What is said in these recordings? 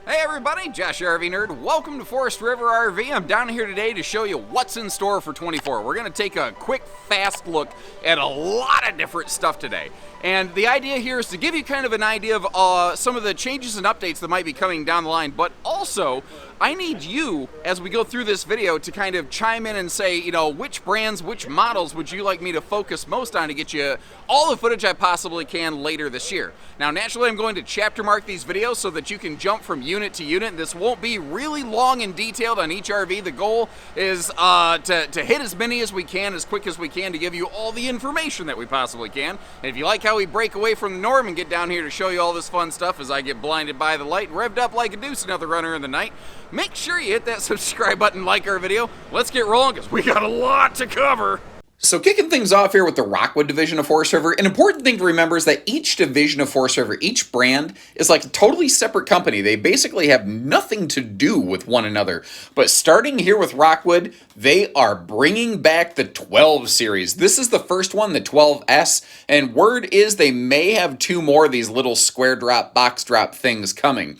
Hey everybody, Josh RV Nerd. Welcome to Forest River RV. I'm down here today to show you what's in store for 24. We're going to take a quick, fast look at a lot of different stuff today. And the idea here is to give you kind of an idea of some of the changes and updates that might be coming down the line, but also I need you, as we go through this video, to kind of chime in and say, you know, which brands, which models would you like me to focus most on to get you all the footage I possibly can later this year. Now, naturally, I'm going to chapter mark these videos so that you can jump from unit to unit. This won't be really long and detailed on each RV. The goal is to hit as many as we can, as quick as we can, to give you all the information that we possibly can. And if you like how we break away from the norm and get down here to show you all this fun stuff as I get blinded by the light and revved up like a deuce, another runner in the night, make sure you hit that subscribe button, like our video. Let's get rolling because we got a lot to cover. So kicking things off here with the Rockwood division of Forest River, an important thing to remember is that each division of Forest River, each brand, is like a totally separate company. They basically have nothing to do with one another. But starting here with Rockwood, they are bringing back the 12 series. This is the first one, the 12S, and word is they may have two more of these little square drop, box drop things coming.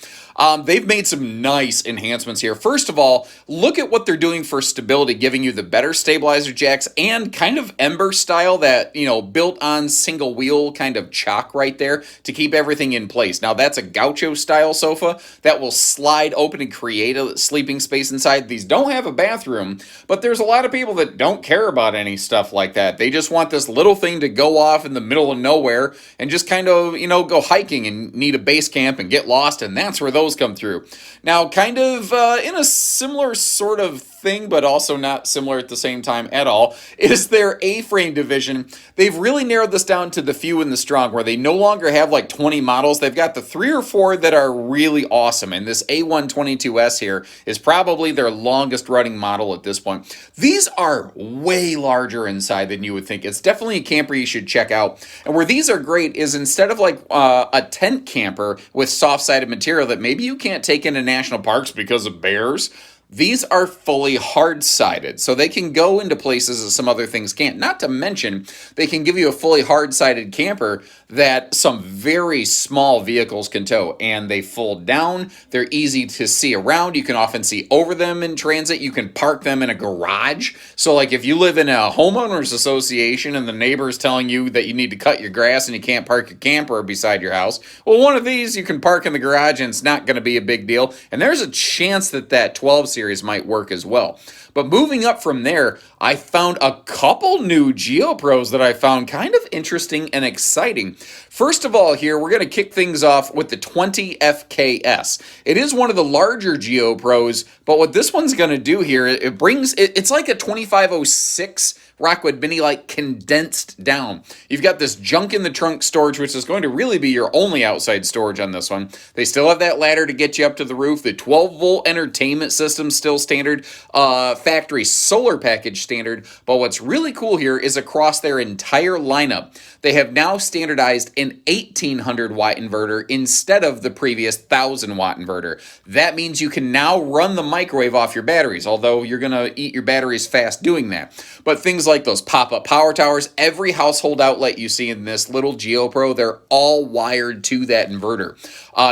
They've made some nice enhancements here. First of all, look at what they're doing for stability, giving you the better stabilizer jacks and kind of Ember style, that, you know, built on single wheel kind of chock right there to keep everything in place. Now that's a gaucho style sofa that will slide open and create a sleeping space inside. These don't have a bathroom, but there's a lot of people that don't care about any stuff like that. They just want this little thing to go off in the middle of nowhere and just kind of, you know, go hiking and need a base camp and get lost, and that's where those come through. Now, kind of in a similar sort of thing, but also not similar at the same time at all, is their A-frame division. They've really narrowed this down to the few and the strong, where they no longer have like 20 models. They've got the 3 or 4 that are really awesome, and this A122S here is probably their longest running model at this point. These are way larger inside than you would think. It's definitely a camper you should check out. And where these are great is, instead of like a tent camper with soft-sided material that maybe you can't take into national parks because of bears, these are fully hard-sided, so they can go into places that some other things can't. Not to mention, they can give you a fully hard-sided camper that some very small vehicles can tow, and they fold down. They're easy to see around. You can often see over them in transit. You can park them in a garage. So like if you live in a homeowners association and the neighbor's telling you that you need to cut your grass and you can't park your camper beside your house, well, one of these you can park in the garage and it's not going to be a big deal. And there's a chance that that 12 series might work as well. But moving up from there, I found a couple new GeoPros that I found kind of interesting and exciting. First of all, here we're going to kick things off with the 20FKS. It is one of the larger GeoPros, but what this one's going to do here, it's like a 2506 Rockwood Mini, like condensed down. You've got this junk in the trunk storage, which is going to really be your only outside storage on this one. They still have that ladder to get you up to the roof. The 12-volt entertainment system still standard. Factory solar package standard. But what's really cool here is across their entire lineup, they have now standardized an 1800 watt inverter instead of the previous 1000 watt inverter. That means you can now run the microwave off your batteries, although you're going to eat your batteries fast doing that. But things like those pop-up power towers, every household outlet you see in this little GeoPro, they're all wired to that inverter.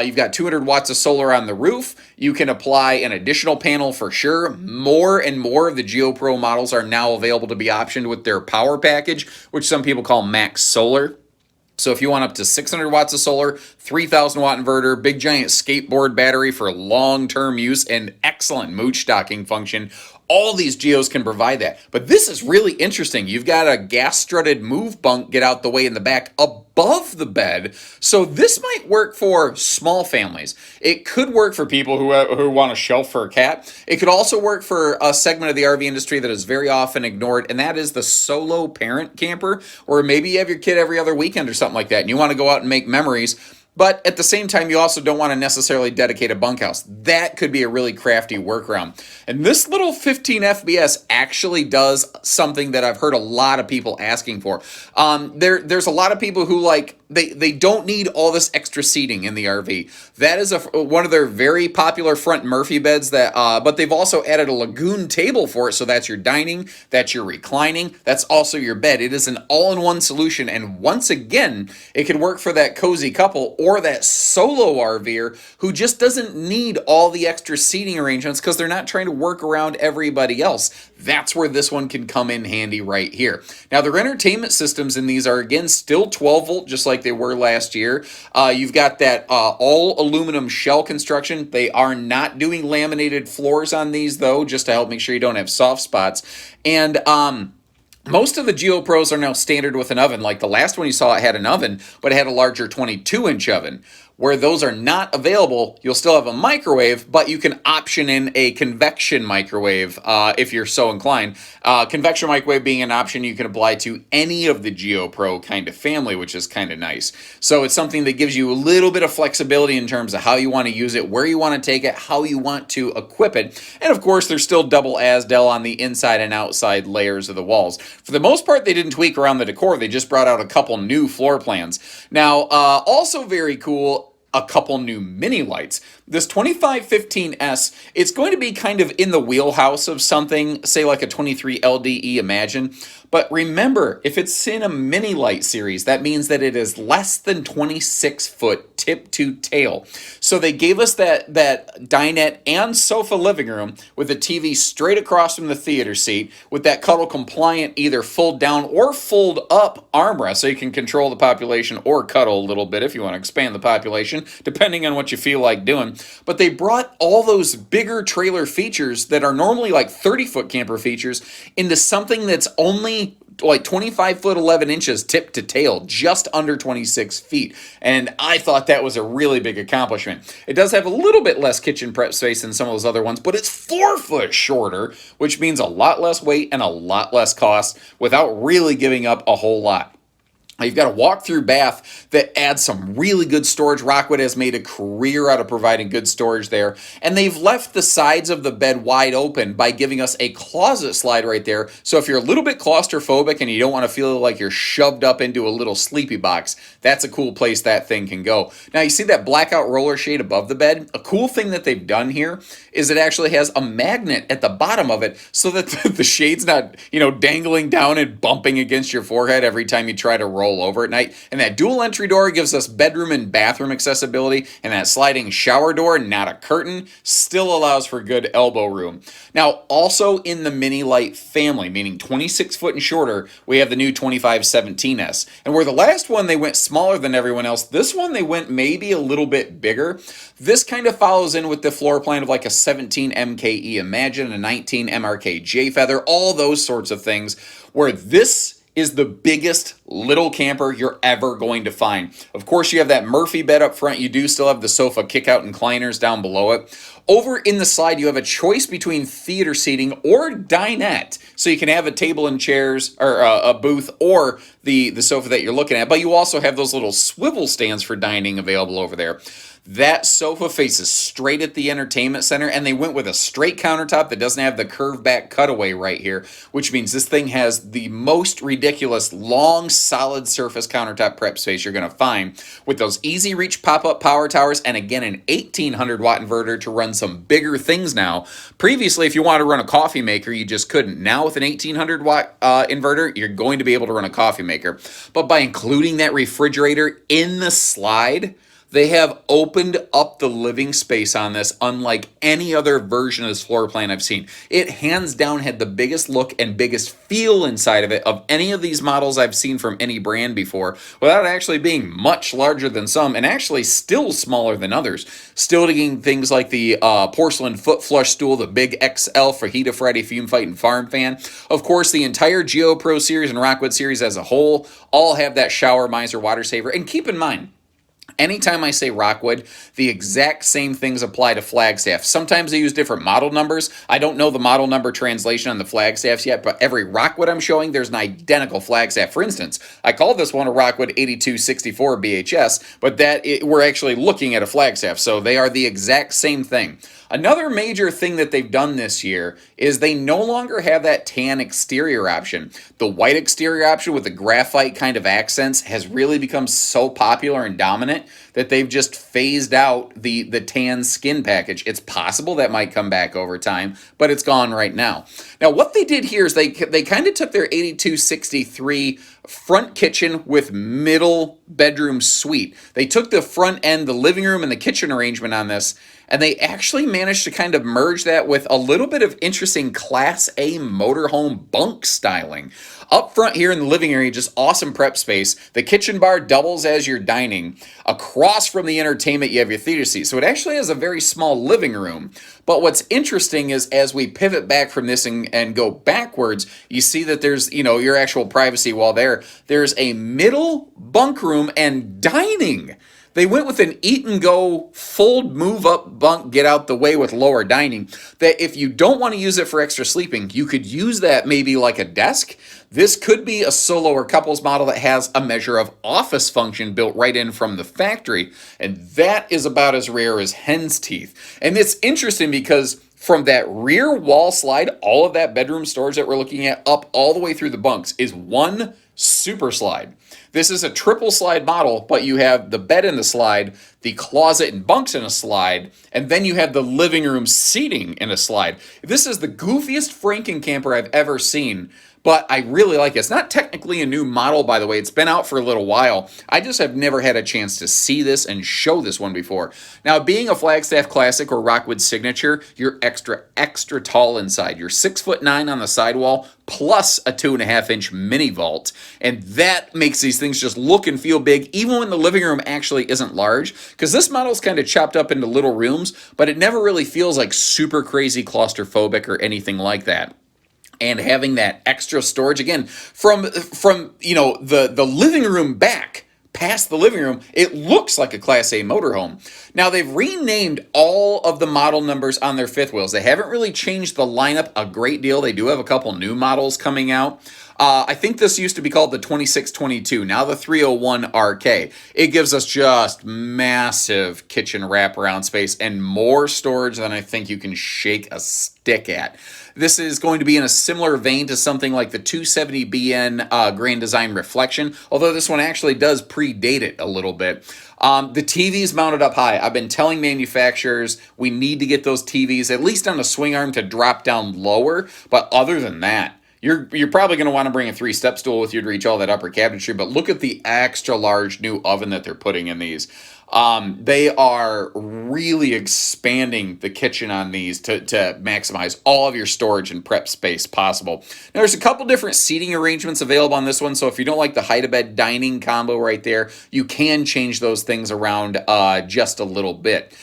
You've got 200 watts of solar on the roof. You can apply an additional panel for sure. More and more of the GeoPro models are now available to be optioned with their power package, which some people call Max Solar. So if you want up to 600 watts of solar, 3,000 watt inverter, big giant skateboard battery for long-term use, and excellent mooch stocking function, all these Geos can provide that. But this is really interesting. You've got a gas-strutted move bunk get out the way in the back above the bed. So this might work for small families. It could work for people who want a shelf for a cat. It could also work for a segment of the RV industry that is very often ignored, and that is the solo parent camper, or maybe you have your kid every other weekend or something like that, and you want to go out and make memories. But at the same time, you also don't want to necessarily dedicate a bunkhouse. That could be a really crafty workaround. And this little 15 FBS actually does something that I've heard a lot of people asking for. There's a lot of people who they don't need all this extra seating in the RV. That is one of their very popular front Murphy beds, but they've also added a lagoon table for it. So that's your dining, that's your reclining, that's also your bed. It is an all-in-one solution. And once again, it can work for that cozy couple or that solo RVer who just doesn't need all the extra seating arrangements because they're not trying to work around everybody else. That's where this one can come in handy right here. Now, their entertainment systems in these are, again, still 12 volt, just like they were last year. You've got that all aluminum shell construction. They are not doing laminated floors on these, though, just to help make sure you don't have soft spots. And most of the GeoPros are now standard with an oven. Like the last one you saw, it had an oven, but it had a larger 22-inch oven. Where those are not available, you'll still have a microwave, but you can option in a convection microwave if you're so inclined. Convection microwave being an option you can apply to any of the GeoPro kind of family, which is kind of nice. So it's something that gives you a little bit of flexibility in terms of how you want to use it, where you want to take it, how you want to equip it. And of course, there's still double ASDEL on the inside and outside layers of the walls. For the most part, they didn't tweak around the decor. They just brought out a couple new floor plans. Now, also very cool, a couple new mini lights. This 2515S, it's going to be kind of in the wheelhouse of something, say like a 23 LDE Imagine. But remember, if it's in a mini light series, that means that it is less than 26 foot tip to tail. So they gave us that dinette and sofa living room with a TV straight across from the theater seat with that cuddle compliant either fold down or fold up armrest so you can control the population or cuddle a little bit if you want to expand the population, depending on what you feel like doing. But they brought all those bigger trailer features that are normally like 30-foot camper features into something that's only like 25 foot 11 inches tip to tail, just under 26 feet. And I thought that was a really big accomplishment. It does have a little bit less kitchen prep space than some of those other ones, but it's 4 foot shorter, which means a lot less weight and a lot less cost without really giving up a whole lot. You've got a walk-through bath that adds some really good storage. Rockwood has made a career out of providing good storage there. And they've left the sides of the bed wide open by giving us a closet slide right there. So if you're a little bit claustrophobic and you don't want to feel like you're shoved up into a little sleepy box, that's a cool place that thing can go. Now, you see that blackout roller shade above the bed? A cool thing that they've done here is it actually has a magnet at the bottom of it so that the shade's not, dangling down and bumping against your forehead every time you try to roll over at night. And that dual entry door gives us bedroom and bathroom accessibility, and that sliding shower door, not a curtain, still allows for good elbow room. Now, also in the mini light family, meaning 26 foot and shorter, we have the new 2517S. And where the last one they went smaller than everyone else, this one they went maybe a little bit bigger. This kind of follows in with the floor plan of like a 17 MKE Imagine, a 19 MRK J Feather, all those sorts of things, where this is the biggest little camper you're ever going to find. Of course, you have that Murphy bed up front. You do still have the sofa kick-out incliners down below it. Over in the side, you have a choice between theater seating or dinette. So you can have a table and chairs, or a booth, or the sofa that you're looking at. But you also have those little swivel stands for dining available over there. That sofa faces straight at the entertainment center, and they went with a straight countertop that doesn't have the curved back cutaway right here, which means this thing has the most ridiculous long solid surface countertop prep space you're going to find, with those easy reach pop-up power towers, and again an 1800 watt inverter to run some bigger things now. Previously, if you want to run a coffee maker, you just couldn't. Now with an 1800 watt inverter, you're going to be able to run a coffee maker. But by including that refrigerator in the slide, they have opened up the living space on this unlike any other version of this floor plan I've seen. It hands down had the biggest look and biggest feel inside of it of any of these models I've seen from any brand before, without actually being much larger than some and actually still smaller than others. Still getting things like the porcelain foot flush stool, the big XL Fajita Friday Fume Fight and Farm Fan. Of course, the entire GeoPro series and Rockwood series as a whole all have that shower miser water saver. And keep in mind, anytime I say Rockwood, the exact same things apply to Flagstaff. Sometimes they use different model numbers. I don't know the model number translation on the Flagstaffs yet, but every Rockwood I'm showing, there's an identical Flagstaff. For instance, I call this one a Rockwood 8264 BHS, but we're actually looking at a Flagstaff, so they are the exact same thing. Another major thing that they've done this year is they no longer have that tan exterior option. The white exterior option with the graphite kind of accents has really become so popular and dominant that they've just phased out the tan skin package. It's possible that might come back over time, but it's gone right now. Now, what they did here is they kind of took their 8263 front kitchen with middle bedroom suite. They took the front end, the living room and the kitchen arrangement on this, and they actually managed to kind of merge that with a little bit of interesting Class A motorhome bunk styling. Up front here in the living area, just awesome prep space. The kitchen bar doubles as your dining. Across from the entertainment, you have your theater seat. So it actually has a very small living room. But what's interesting is as we pivot back from this and go backwards, you see that there's, your actual privacy wall there. There's a middle bunk room and dining. They went with an eat and go, fold, move up bunk, get out the way with lower dining. That if you don't want to use it for extra sleeping, you could use that maybe like a desk. This could be a solo or couples model that has a measure of office function built right in from the factory. And that is about as rare as hen's teeth. And it's interesting because from that rear wall slide, all of that bedroom storage that we're looking at up all the way through the bunks is one super slide. This is a triple slide model, but you have the bed in the slide, the closet and bunks in a slide, and then you have the living room seating in a slide. This is the goofiest Franken camper I've ever seen, but I really like it. It's not technically a new model, by the way. It's been out for a little while. I just have never had a chance to see this and show this one before. Now, being a Flagstaff Classic or Rockwood Signature, you're extra tall inside. You're 6'9" on the sidewall, plus a 2.5-inch mini vault. And that makes these things just look and feel big, even when the living room actually isn't large, because this model is kind of chopped up into little rooms, but it never really feels like super crazy claustrophobic or anything like that. And having that extra storage, again, from the living room back, past the living room, it looks like a Class A motorhome. Now, they've renamed all of the model numbers on their fifth wheels. They haven't really changed the lineup a great deal. They do have a couple new models coming out. I think this used to be called the 2622, now the 301RK. It gives us just massive kitchen wraparound space and more storage than I think you can shake a stick at. This is going to be in a similar vein to something like the 270BN Grand Design Reflection, although this one actually does predate it a little bit. The TV's mounted up high. I've been telling manufacturers we need to get those TVs at least on a swing arm to drop down lower, but other than that, you're probably going to want to bring a 3-step stool with you to reach all that upper cabinetry, but look at the extra large new oven that they're putting in these. They are really expanding the kitchen on these to maximize all of your storage and prep space possible. Now, there's a couple different seating arrangements available on this one, so if you don't like the height-of-bed dining combo right there, you can change those things around just a little bit.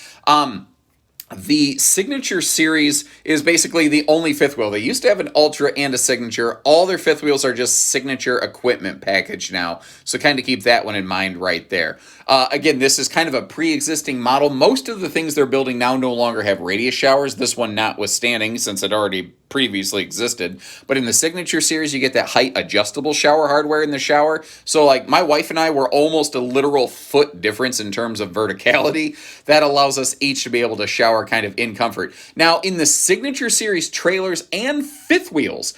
The Signature Series is basically the only fifth wheel. They used to have an Ultra and a Signature. All their fifth wheels are just Signature equipment package now, so kind of keep that one in mind right there. Again, this is kind of a pre-existing model. Most of the things they're building now no longer have radius showers, this one notwithstanding, since it already previously existed. But in the Signature Series, you get that height adjustable shower hardware in the shower. So like my wife and I were almost a literal foot difference in terms of verticality. That allows us each to be able to shower kind of in comfort. Now, in the Signature Series trailers and fifth wheels,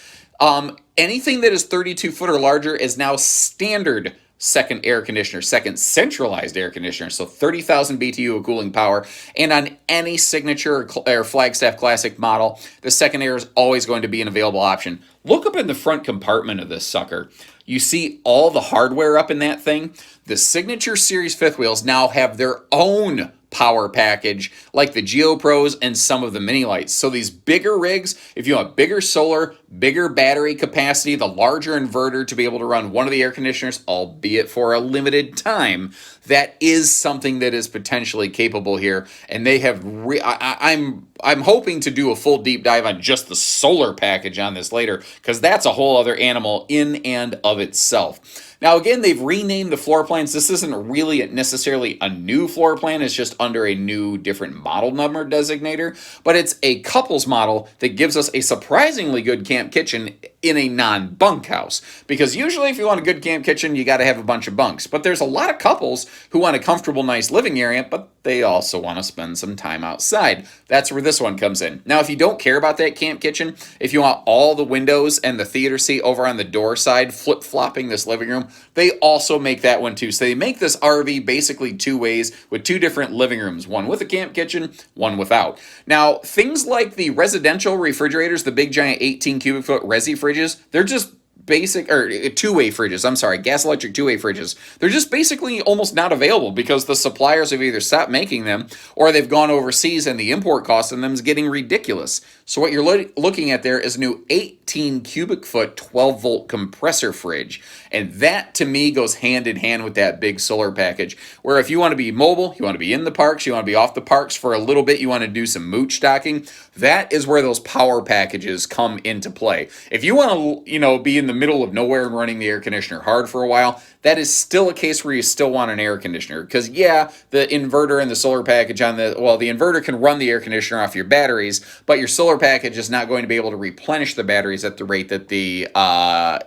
anything that is 32 foot or larger is now standard second air conditioner, second centralized air conditioner, so 30,000 BTU of cooling power. And on any Signature or Flagstaff Classic model, the second air is always going to be an available option. Look up in the front compartment of this sucker. You see all the hardware up in that thing. The Signature Series fifth wheels now have their own power package like the GeoPros and some of the mini lights. So these bigger rigs, if you want bigger solar, bigger battery capacity, the larger inverter to be able to run one of the air conditioners, albeit for a limited time, that is something that is potentially capable here. And they have, I'm hoping to do a full deep dive on just the solar package on this later, because that's a whole other animal in and of itself. Now, again, they've renamed the floor plans. This isn't really necessarily a new floor plan. It's just under a new, different model number designator. But it's a couples model that gives us a surprisingly good camp kitchen in a non-bunkhouse. Because usually if you want a good camp kitchen, you got to have a bunch of bunks. But there's a lot of couples who want a comfortable, nice living area, but they also want to spend some time outside. That's where this one comes in. Now, if you don't care about that camp kitchen, if you want all the windows and the theater seat over on the door side, flip-flopping this living room, they also make that one too. So they make this RV basically two ways with two different living rooms, one with a camp kitchen, one without. Now, things like the residential refrigerators, the big giant 18 cubic foot resi fridges, they're just basic, or two-way fridges, I'm sorry, gas electric two-way fridges, they're just basically almost not available because the suppliers have either stopped making them or they've gone overseas and the import cost on them is getting ridiculous. So what you're looking at there is a new 18 cubic foot 12 volt compressor fridge. And that to me goes hand in hand with that big solar package, where if you want to be mobile, you want to be in the parks, you want to be off the parks for a little bit, you want to do some mooch stocking, that is where those power packages come into play. If you want to, be in the middle of nowhere and running the air conditioner hard for a while, that is still a case where you still want an air conditioner. Because yeah, the inverter and the solar package the inverter can run the air conditioner off your batteries, but your solar package is not going to be able to replenish the batteries at the rate that the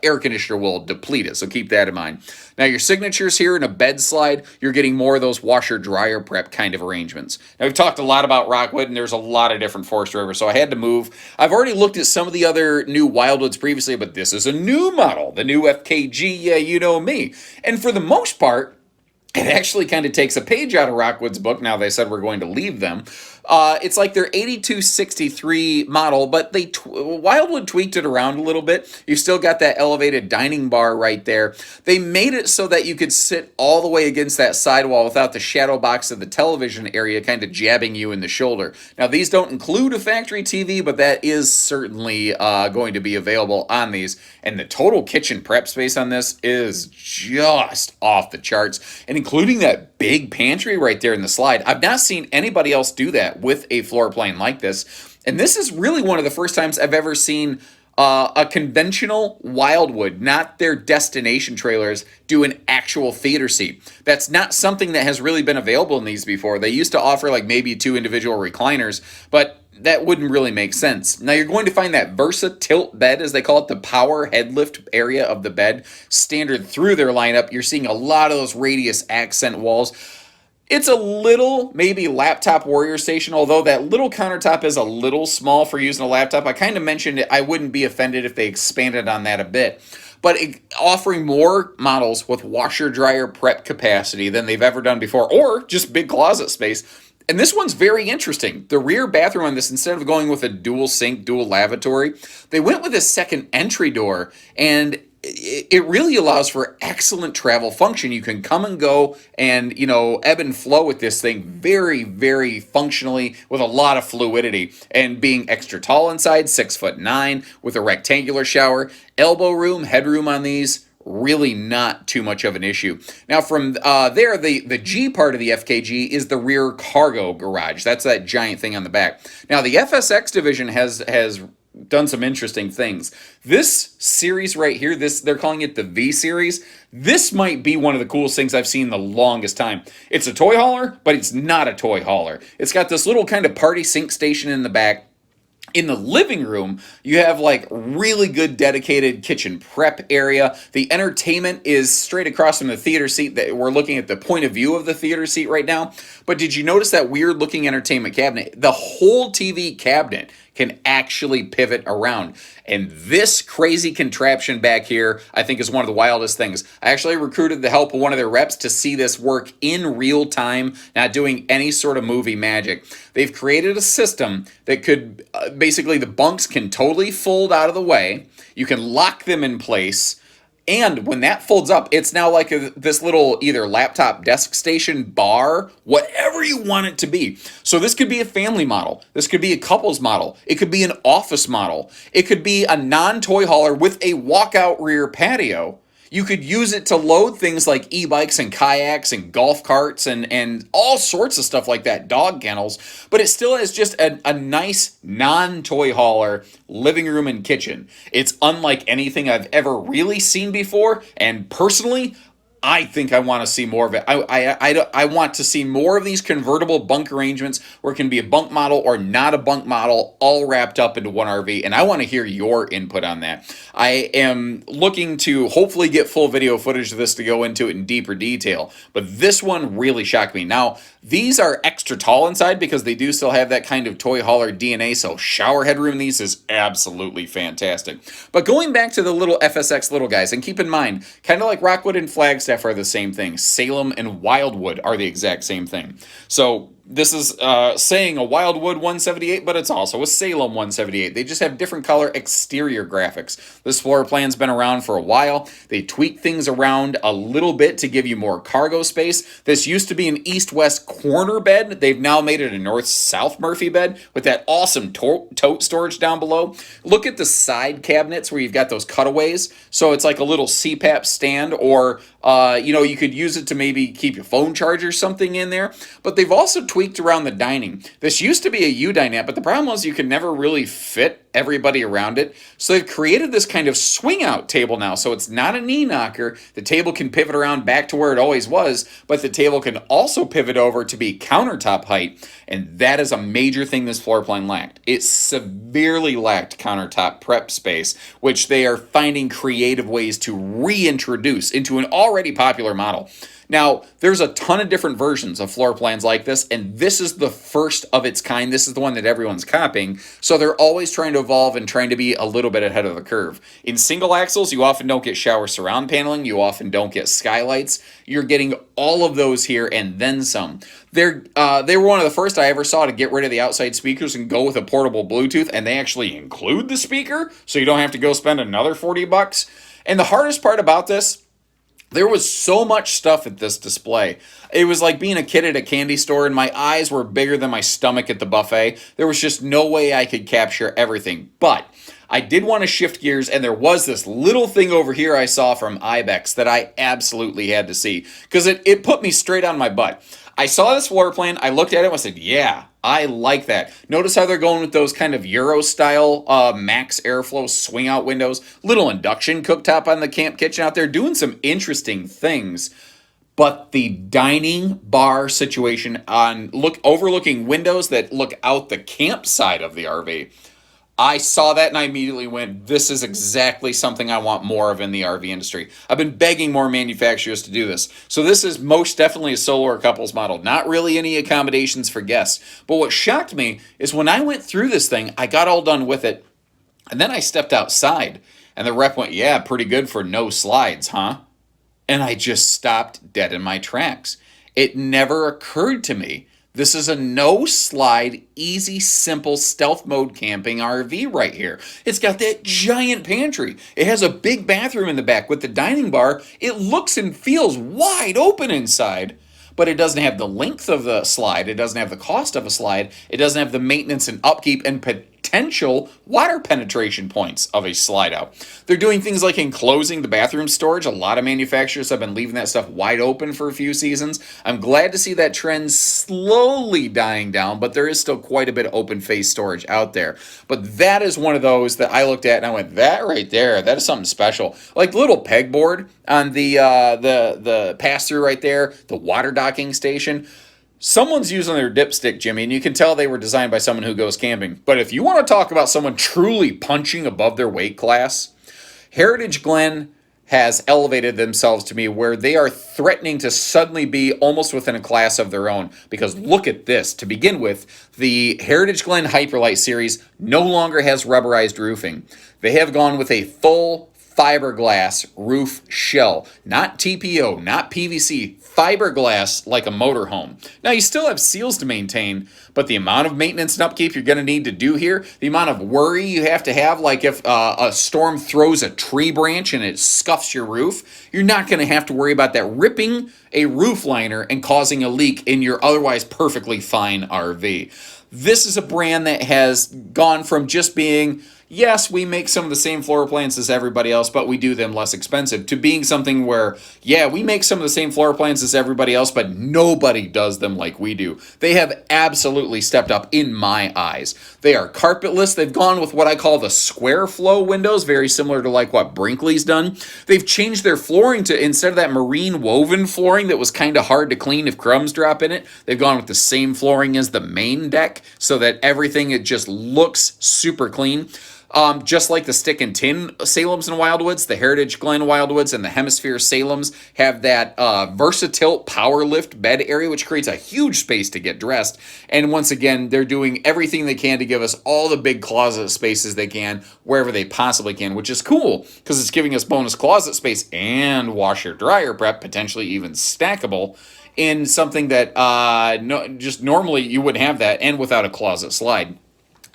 air conditioner will deplete it. So keep that in mind. Now your signatures here in a bed slide, you're getting more of those washer dryer prep kind of arrangements. Now we've talked a lot about Rockwood, and there's a lot of different Forest River, so I had to move. I've already looked at some of the other new Wildwoods previously, but this is a new model, the new FKG, yeah, you know me. And for the most part, it actually kind of takes a page out of Rockwood's book. Now they said we're going to leave them. It's like their 8263 model, but Wildwood tweaked it around a little bit. You've still got that elevated dining bar right there. They made it so that you could sit all the way against that sidewall without the shadow box of the television area kind of jabbing you in the shoulder. Now, these don't include a factory TV, but that is certainly going to be available on these. And the total kitchen prep space on this is just off the charts. And including that big pantry right there in the slide, I've not seen anybody else do that with a floor plan like this. And this is really one of the first times I've ever seen a conventional Wildwood, not their destination trailers, do an actual theater seat. That's not something that has really been available in these before. They used to offer like maybe 2 individual recliners, but that wouldn't really make sense. Now you're going to find that Versa tilt bed, as they call it, the power head lift area of the bed, standard through their lineup. You're seeing a lot of those radius accent walls. It's a little, maybe laptop warrior station, although that little countertop is a little small for using a laptop. I kind of mentioned it. I wouldn't be offended if they expanded on that a bit. But offering more models with washer dryer prep capacity than they've ever done before, or just big closet space. And this one's very interesting. The rear bathroom on this, instead of going with a dual sink, dual lavatory, they went with a second entry door, and it really allows for excellent travel function. You can come and go and, ebb and flow with this thing very, very functionally with a lot of fluidity. And being extra tall inside, 6'9", with a rectangular shower, elbow room, headroom on these, really not too much of an issue. Now from there, the G part of the FKG is the rear cargo garage. That's that giant thing on the back. Now the FSX division has done some interesting things. This series right here, they're calling it the V series. This might be one of the coolest things I've seen in the longest time. It's a toy hauler, but it's not a toy hauler. It's got this little kind of party sink station in the back. In the living room, you have like really good dedicated kitchen prep area. The entertainment is straight across from the theater seat. That we're looking at the point of view of the theater seat right now. But did you notice that weird looking entertainment cabinet? The whole TV cabinet can actually pivot around. And this crazy contraption back here, I think, is one of the wildest things. I actually recruited the help of one of their reps to see this work in real time, not doing any sort of movie magic. They've created a system that could, basically the bunks can totally fold out of the way. You can lock them in place. And when that folds up, it's now like this little either laptop desk station, bar, whatever you want it to be. So this could be a family model. This could be a couples model. It could be an office model. It could be a non-toy hauler with a walkout rear patio. You could use it to load things like e-bikes and kayaks and golf carts and all sorts of stuff like that, dog kennels, but it still has just a nice non-toy hauler living room and kitchen. It's unlike anything I've ever really seen before, and personally, I think I want to see more of it. I want to see more of these convertible bunk arrangements where it can be a bunk model or not a bunk model all wrapped up into one RV, and I want to hear your input on that. I am looking to hopefully get full video footage of this to go into it in deeper detail, but this one really shocked me. Now, these are extra tall inside because they do still have that kind of toy hauler DNA, so shower headroom in these is absolutely fantastic. But going back to the little FSX little guys, and keep in mind, kind of like Rockwood and Flagstaff are the same thing. Salem and Wildwood are the exact same thing. So this is saying a Wildwood 178, but it's also a Salem 178. They just have different color exterior graphics. This floor plan's been around for a while. They tweak things around a little bit to give you more cargo space. This used to be an east-west corner bed. They've now made it a north-south Murphy bed with that awesome tote storage down below. Look at the side cabinets where you've got those cutaways. So it's like a little CPAP stand, or you could use it to maybe keep your phone charger or something in there. But they've also tweaked around the dining. This used to be a U-dinette, but the problem was you could never really fit everybody around it. So they've created this kind of swing out table now. So it's not a knee knocker. The table can pivot around back to where it always was, but the table can also pivot over to be countertop height. And that is a major thing this floor plan lacked. It severely lacked countertop prep space, which they are finding creative ways to reintroduce into an already popular model. Now, there's a ton of different versions of floor plans like this, and this is the first of its kind. This is the one that everyone's copying, so they're always trying to evolve and trying to be a little bit ahead of the curve. In single axles, you often don't get shower surround paneling. You often don't get skylights. You're getting all of those here and then some. They were one of the first I ever saw to get rid of the outside speakers and go with a portable Bluetooth, and they actually include the speaker, so you don't have to go spend another $40. And the hardest part about this, there was so much stuff at this display. It was like being a kid at a candy store, and my eyes were bigger than my stomach at the buffet. There was just no way I could capture everything. But I did want to shift gears, and there was this little thing over here I saw from Ibex that I absolutely had to see, because it put me straight on my butt. I saw this floor plan, I looked at it and I said, yeah, I like that. Notice how they're going with those kind of Euro-style max airflow swing-out windows. Little induction cooktop on the camp kitchen out there, doing some interesting things. But the dining bar situation overlooking windows that look out the campsite of the RV, I saw that and I immediately went, this is exactly something I want more of in the RV industry. I've been begging more manufacturers to do this. So this is most definitely a solo or couples model. Not really any accommodations for guests. But what shocked me is when I went through this thing, I got all done with it, and then I stepped outside, and the rep went, yeah, pretty good for no slides, huh? And I just stopped dead in my tracks. It never occurred to me. This is a no-slide, easy, simple, stealth mode camping RV right here. It's got that giant pantry. It has a big bathroom in the back with the dining bar. It looks and feels wide open inside, but it doesn't have the length of the slide. It doesn't have the cost of a slide. It doesn't have the maintenance and upkeep and potential water penetration points of a slide out. They're doing things like enclosing the bathroom storage. A lot of manufacturers have been leaving that stuff wide open for a few seasons. I'm glad to see that trend slowly dying down, but there is still quite a bit of open face storage out there. But that is one of those that I looked at and I went, that right there, that is something special. Like the little pegboard on the pass-through right there, the water docking station. Someone's using their dipstick, Jimmy, and you can tell they were designed by someone who goes camping. But if you want to talk about someone truly punching above their weight class, Heritage Glen has elevated themselves to me where they are threatening to suddenly be almost within a class of their own. Because look at this. To begin with, the Heritage Glen Hyperlight series no longer has rubberized roofing. They have gone with a full fiberglass roof shell. Not TPO, not PVC, fiberglass like a motorhome. Now, you still have seals to maintain, but the amount of maintenance and upkeep you're going to need to do here, the amount of worry you have to have, like if a storm throws a tree branch and it scuffs your roof, you're not going to have to worry about that ripping a roof liner and causing a leak in your otherwise perfectly fine RV. This is a brand that has gone from just being, yes, we make some of the same floor plans as everybody else, but we do them less expensive, to being something where, yeah, we make some of the same floor plans as everybody else, but nobody does them like we do. They have absolutely stepped up in my eyes. They are carpetless. They've gone with what I call the square flow windows, very similar to like what Brinkley's done. They've changed their flooring to, instead of that marine woven flooring that was kind of hard to clean if crumbs drop in it, they've gone with the same flooring as the main deck so that everything, it just looks super clean. Just like the stick and tin Salems and Wildwoods, the Heritage Glen Wildwoods and the Hemisphere Salems have that versatile power lift bed area, which creates a huge space to get dressed. And once again, they're doing everything they can to give us all the big closet spaces they can wherever they possibly can, which is cool because it's giving us bonus closet space and washer dryer prep, potentially even stackable, in something that just normally you wouldn't have that, and without a closet slide.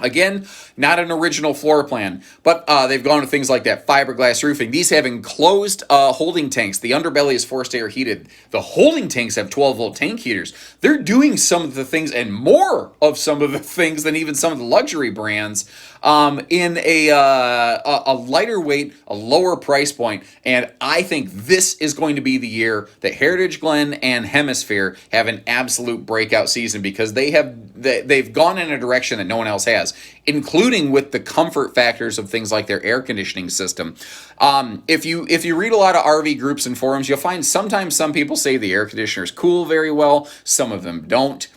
Again, not an original floor plan, but they've gone to things like that fiberglass roofing. These have enclosed holding tanks. The underbelly is forced air heated. The holding tanks have 12-volt tank heaters. They're doing some of the things and more of some of the things than even some of the luxury brands in a lighter weight, a lower price point. And I think this is going to be the year that Heritage Glen and Hemisphere have an absolute breakout season, because they've gone in a direction that no one else has, including with the comfort factors of things like their air conditioning system. If you read a lot of RV groups and forums, you'll find sometimes some people say the air conditioners cool very well, some of them don't.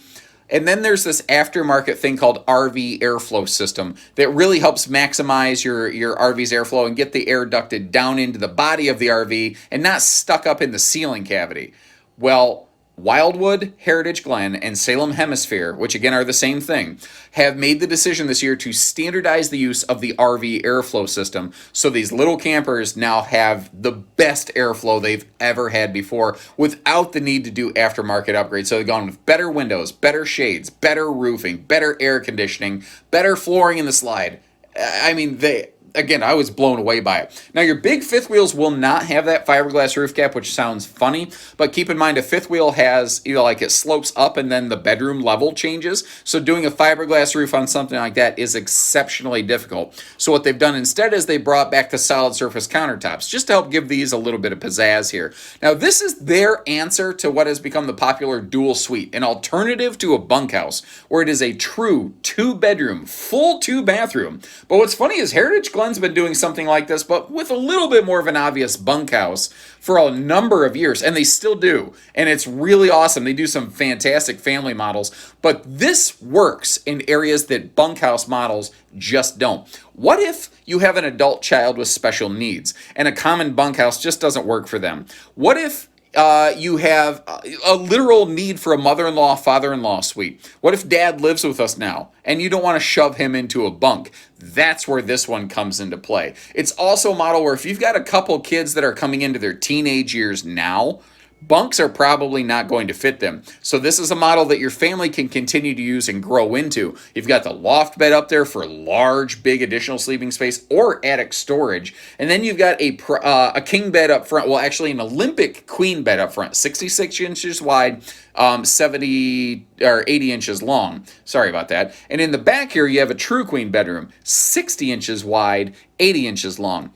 And then there's this aftermarket thing called RV airflow system that really helps maximize your RV's airflow and get the air ducted down into the body of the RV and not stuck up in the ceiling cavity. Well, Wildwood, Heritage Glen, and Salem Hemisphere, which again are the same thing, have made the decision this year to standardize the use of the RV airflow system. So these little campers now have the best airflow they've ever had before without the need to do aftermarket upgrades. So they've gone with better windows, better shades, better roofing, better air conditioning, better flooring in the slide. I mean, Again, I was blown away by it. Now, your big fifth wheels will not have that fiberglass roof cap, which sounds funny, but keep in mind a fifth wheel has, like it slopes up and then the bedroom level changes. So doing a fiberglass roof on something like that is exceptionally difficult. So what they've done instead is they brought back the solid surface countertops just to help give these a little bit of pizzazz here. Now, this is their answer to what has become the popular dual suite, an alternative to a bunkhouse, where it is a true 2-bedroom, full 2-bathroom. But what's funny is Heritage Glen's been doing something like this, but with a little bit more of an obvious bunkhouse for a number of years, and they still do, and it's really awesome. They do some fantastic family models, but this works in areas that bunkhouse models just don't. What if you have an adult child with special needs and a common bunkhouse just doesn't work for them? What if you have a literal need for a mother-in-law, father-in-law suite? What if dad lives with us now and you don't want to shove him into a bunk? That's where this one comes into play. It's also a model where if you've got a couple kids that are coming into their teenage years now, bunks are probably not going to fit them. So this is a model that your family can continue to use and grow into. You've got the loft bed up there for large, big additional sleeping space or attic storage. And then you've got a king bed up front. Well, actually an Olympic queen bed up front, 66 inches wide, 70 or 80 inches long. Sorry about that. And in the back here, you have a true queen bedroom, 60 inches wide, 80 inches long.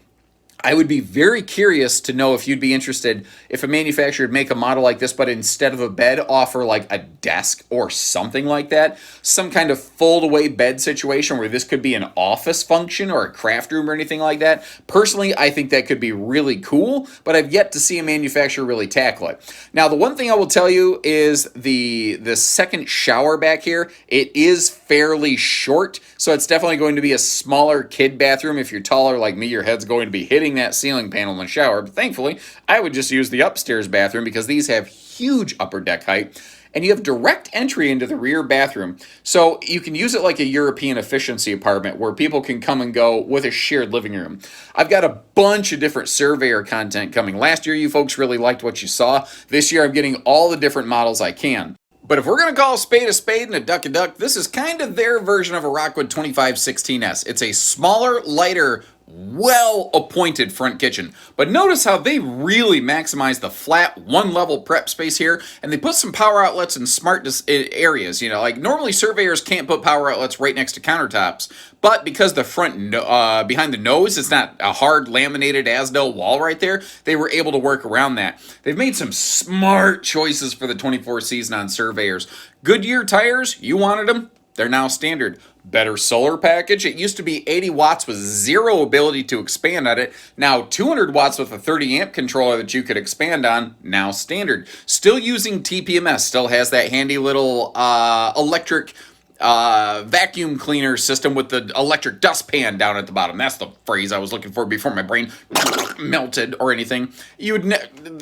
I would be very curious to know if you'd be interested if a manufacturer would make a model like this, but instead of a bed, offer like a desk or something like that. Some kind of fold-away bed situation where this could be an office function or a craft room or anything like that. Personally, I think that could be really cool, but I've yet to see a manufacturer really tackle it. Now, the one thing I will tell you is the second shower back here, it is fairly short, so it's definitely going to be a smaller kid bathroom. If you're taller like me, your head's going to be hitting that ceiling panel in the shower. But thankfully, I would just use the upstairs bathroom because these have huge upper deck height. And you have direct entry into the rear bathroom. So you can use it like a European efficiency apartment where people can come and go with a shared living room. I've got a bunch of different Surveyor content coming. Last year, you folks really liked what you saw. This year, I'm getting all the different models I can. But if we're going to call a spade and a duck, this is kind of their version of a Rockwood 2516S. It's a smaller, lighter, well-appointed front kitchen. But notice how they really maximize the flat one-level prep space here, and they put some power outlets in smart areas. Like normally Surveyors can't put power outlets right next to countertops, but because the front behind the nose is not a hard laminated Asdel wall right there, they were able to work around that. They've made some smart choices for the 24 season on Surveyors. Goodyear tires, you wanted them? They're now standard. Better solar package. It used to be 80 watts with zero ability to expand on it. Now 200 watts with a 30 amp controller that you could expand on. Now standard. Still using TPMS. Still has that handy little electric vacuum cleaner system with the electric dustpan down at the bottom. That's the phrase I was looking for before my brain melted or anything.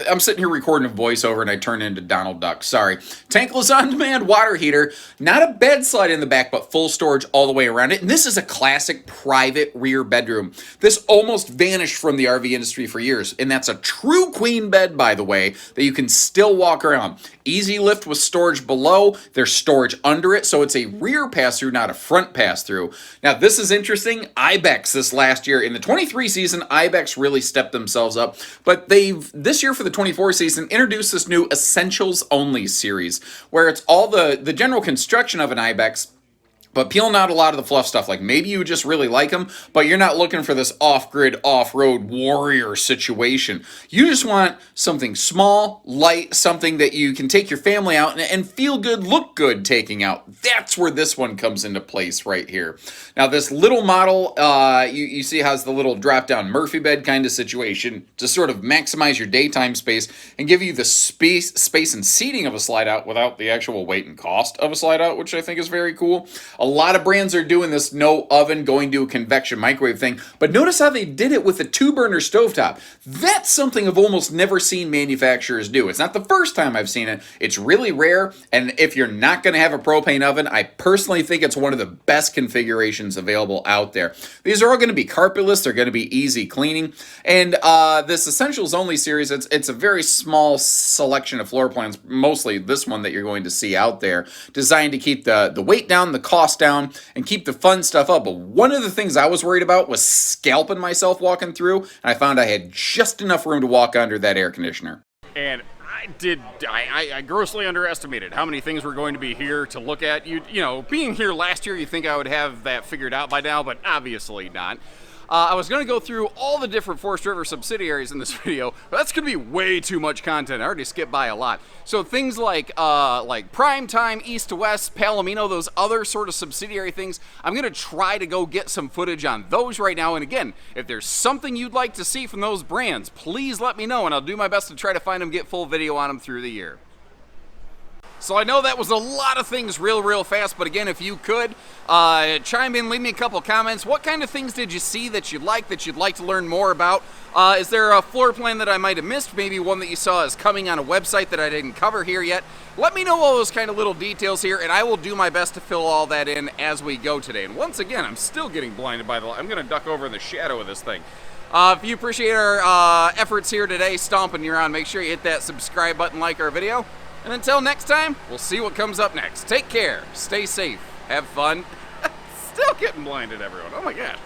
I'm sitting here recording a voiceover and I turn into Donald Duck. Sorry. Tankless on-demand water heater. Not a bed slide in the back, but full storage all the way around it. And this is a classic private rear bedroom. This almost vanished from the RV industry for years. And that's a true queen bed, by the way, that you can still walk around. easy lift with storage below. There's storage under it, so it's a rear pass-through, not a front pass-through. Now, this is interesting. Ibex this last year, in the 23 season, Ibex really stepped themselves up, but they've, this year for the 24 season, introduced this new Essentials Only series, where it's all the general construction of an Ibex, but peeling out a lot of the fluff stuff. Like maybe you just really like them, but you're not looking for this off-grid, off-road warrior situation. You just want something small, light, something that you can take your family out and feel good, look good taking out. That's where this one comes into place right here. Now this little model, you see has the little drop-down Murphy bed kind of situation to sort of maximize your daytime space and give you the space and seating of a slide out without the actual weight and cost of a slide out, which I think is very cool. A lot of brands are doing this no oven, going to a convection microwave thing, but notice how they did it with a 2-burner stovetop. That's something I've almost never seen manufacturers do. It's not the first time I've seen it. It's really rare, and if you're not going to have a propane oven, I personally think it's one of the best configurations available out there. These are all going to be carpetless. They're going to be easy cleaning, and this Essentials Only series, it's a very small selection of floor plans, mostly this one that you're going to see out there, designed to keep the weight down, the cost down, and keep the fun stuff up. But one of the things I was worried about was scalping myself walking through, and I found I had just enough room to walk under that air conditioner. And I grossly underestimated how many things were going to be here to look at. You know, being here last year, you think I would have that figured out by now, but obviously not. I was going to go through all the different Forest River subsidiaries in this video, but that's going to be way too much content. I already skipped by a lot. So things like Prime Time, East to West, Palomino, those other sort of subsidiary things, I'm going to try to go get some footage on those right now. And again, if there's something you'd like to see from those brands, please let me know, and I'll do my best to try to find them, get full video on them through the year. So I know that was a lot of things real fast, but again, if you could, chime in, leave me a couple comments. What kind of things did you see that you'd like to learn more about? Is there a floor plan that I might have missed? Maybe one that you saw is coming on a website that I didn't cover here yet? Let me know all those kind of little details here, and I will do my best to fill all that in as we go today. And once again, I'm still getting blinded by the light. I'm going to duck over in the shadow of this thing. If you appreciate our efforts here today, stomping you around, make sure you hit that subscribe button, like our video. And until next time, we'll see what comes up next. Take care, stay safe, have fun. Still getting blinded, everyone. Oh my God.